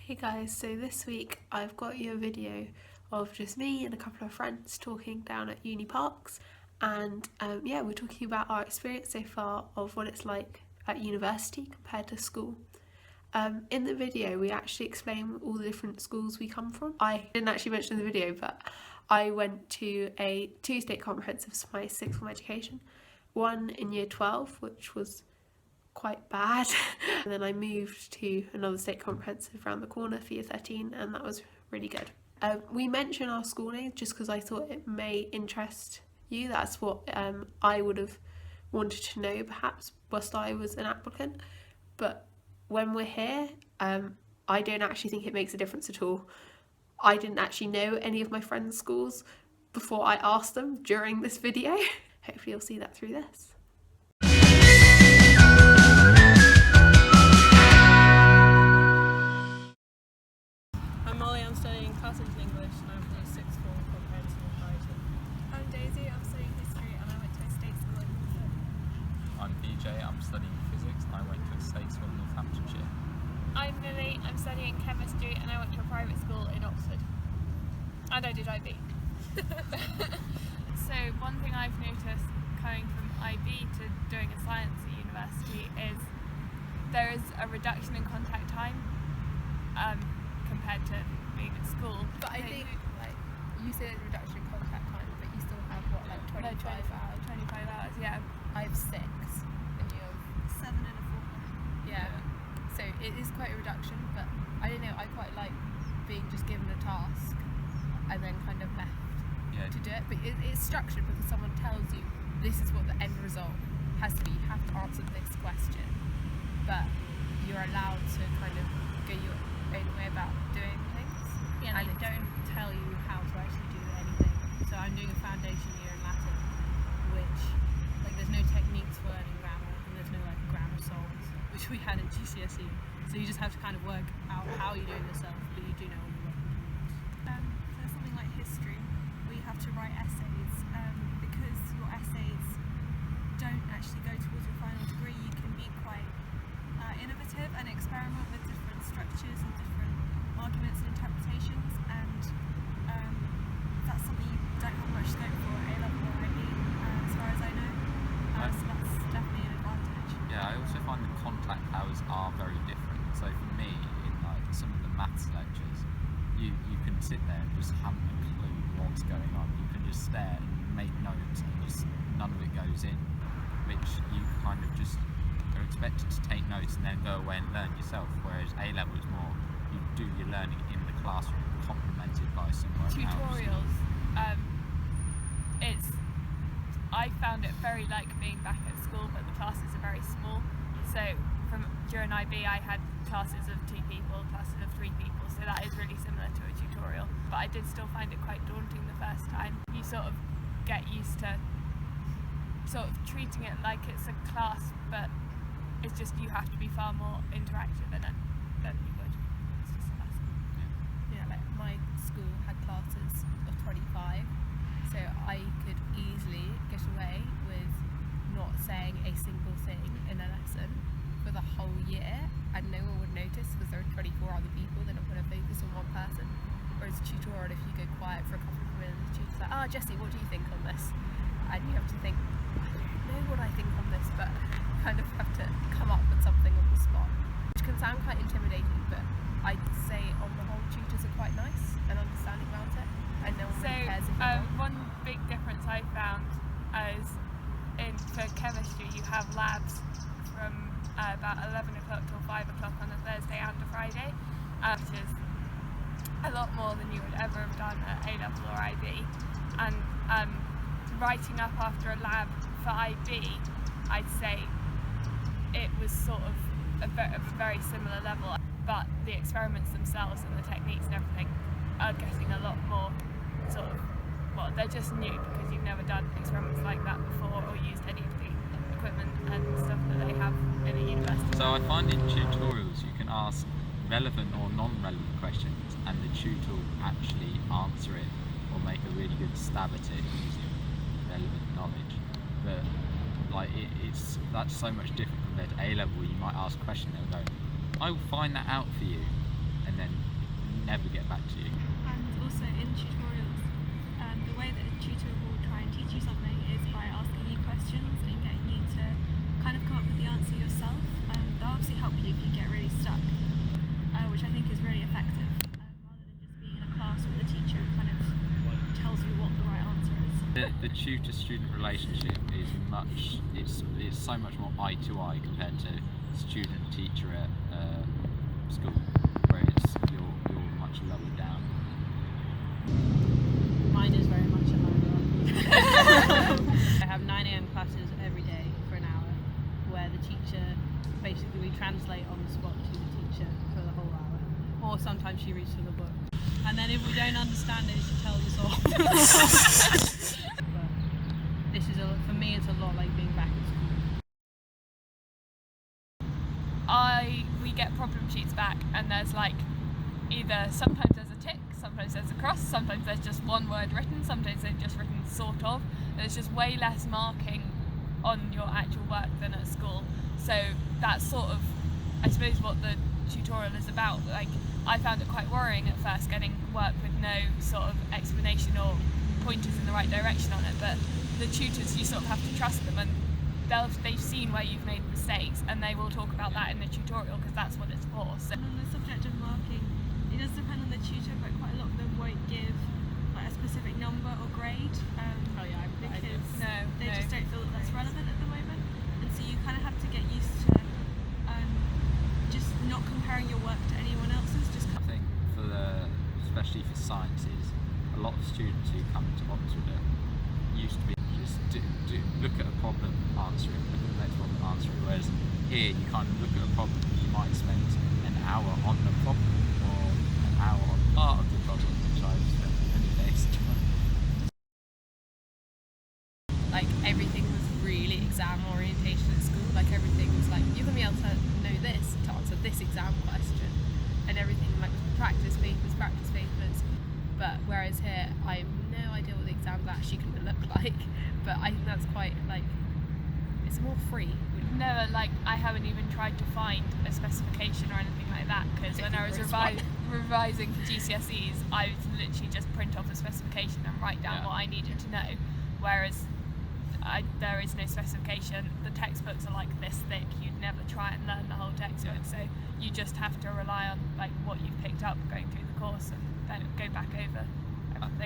Hey guys, so this week I've got you a video of just me and a couple of friends talking down at uni parks, and we're talking about our experience so far of what it's like at university compared to school. In the video we actually explain all the different schools we come from. I didn't actually mention in the video, but I went to a 2-state comprehensive for my sixth form education, one in year 12 which was quite bad and then I moved to another state comprehensive around the corner for year 13 and that was really good. We mention our school name just because I thought it may interest you. That's what I would have wanted to know perhaps whilst I was an applicant, but when we're here I don't actually think it makes a difference at all. I didn't actually know any of my friends' schools before I asked them during this video. Hopefully you'll see that through this. I'm Molly, I'm studying classics and English and I'm from sixth form comprehensive in Brighton. I'm Daisy, I'm studying history and I went to a state school in Oxford. I'm BJ, I'm studying physics and I went to a state school in Northamptonshire. I'm Lily, I'm studying chemistry and I went to a private school in Oxford. And I did IB. So one thing I've noticed coming from IB to doing a science at university is there is a reduction in contact time compared to being at school. But I think, like, you said a reduction in contact time, but you still have, what, like 25 hours? 25 hours, yeah. I have 6, and you have 7 and a fortnight. Yeah. So it is quite a reduction, but I don't know, I quite like being just given a task and then kind of left to do it. But it's structured because someone tells you this is what the end result has to be. You have to answer this question, but you're allowed to kind of go your own way about doing things. Yeah, and they don't tell you how to actually do anything. So I'm doing a foundation year in Latin, which, like, there's no techniques for learning grammar, and there's no, like, grammar songs, which we had at GCSE. So you just have to kind of work out how you do it yourself, but you do know what you're working towards. For something like history, where you have to write essays, because your essays don't actually go towards your final degree, you can be quite innovative and experiment with different structures and different arguments and interpretations, and that's something you don't have much scope for at A-level or IB, as far as I know, so that's definitely an advantage. Yeah, I also find the contact hours are very different. So for me, in like some of the maths lectures, you can sit there and just haven't a clue what's going on. You can just stare and make notes and just none of it goes in, which you kind of just are expected to take notes and then go away and learn yourself, whereas A-level is more, you do your learning in the classroom complemented by somewhere else. Tutorials, I found it very like being back at school, but the classes are very small. So during IB I had classes of 2 people, classes of 3 people, so that is really similar to a tutorial. But I did still find it quite daunting the first time. You sort of get used to sort of treating it like it's a class, but it's just you have to be far more interactive in it than you would. It's just a lesson. Yeah, like my school had classes of 25, so I could easily get away with not saying a single thing in a lesson for the whole year, and no one would notice because there are 24 other people. They're not going to focus on one person. Whereas a tutorial, if you go quiet for a couple of minutes, the tutor's like, Jessie, what do you think on this? And you have to think, I don't know what I think on this, but kind of have to come up with something on the spot, which can sound quite intimidating, but I'd say on the whole tutors are quite nice and understanding about it, and no one really cares if you're wrong. One big difference I found is for chemistry you have labs from about 11 o'clock till 5 o'clock on a Thursday and a Friday, which is a lot more than you would ever have done at A-level or IB, and writing up after a lab for IB, I'd say it was sort of a very similar level, but the experiments themselves and the techniques and everything are getting a lot more sort of, well, they're just new because you've never done experiments like that before or used any of the equipment and stuff that they have in a university. So I find in tutorials you can ask relevant or non-relevant questions and the tutor will actually answer it or make a really good stab at it using relevant knowledge. But like that's so much different compared to A-level. You might ask a question, they'll go, I will find that out for you, and then never get back to you. And also in tutorials, the way that a tutor will try and teach you something is by asking you questions and getting you to kind of come up with the answer yourself. They'll obviously help you if you get really stuck, which I think is really effective, rather than just being in a class with a teacher who kind of tells you what the right answer is. The tutor-student relationship is it's so much more eye to eye compared to student-teacher at school, where you're much lower down. Mine is very much a hierarchy. I have 9 a.m. classes every day for an hour, where the teacher, basically we translate on the spot to the teacher for the whole hour. Or sometimes she reads from the book. And then if we don't understand it, she tells us off. But this is, for me, it's a lot like being back at school. We get problem sheets back, and there's like either sometimes there's a tick, sometimes there's a cross, sometimes there's just one word written, sometimes they're just written sort of. There's just way less marking on your actual work than at school. So that's sort of, I suppose, what the tutorial is about. Like, I found it quite worrying at first getting work with no sort of explanation or pointers in the right direction on it, but the tutors, you sort of have to trust them, and they've seen where you've made mistakes, and they will talk about that in the tutorial because that's what it's for. So. And on the subject of marking, it does depend on the tutor, but quite a lot of them won't give like a specific number or grade, because they just don't feel that that's relevant at the moment, and so you kind of have to get used to just not comparing your work to anyone else's. I think especially for sciences, a lot of students who come to Oxford used to be just look at a problem, answer it, look at the next problem, answer it, whereas here you kind of look at a problem, you might spend an hour on the problem or an hour on part of the problem, which I've spent many days doing. Like, everything was really exam orientation at school. Like, everything was like, you're going to be able to know this to answer this exam question, and everything like was practice papers. But whereas here, I have no idea what the exam's actually going to look like. But I think that's quite, like, it's more free. No, like, I haven't even tried to find a specification or anything like that, because when I was revising for GCSEs, I would literally just print off a specification and write down what I needed to know, whereas there is no specification. The textbooks are like this thick, you'd never try and learn the whole textbook, so you just have to rely on like what you've picked up going through the course and then go back over everything.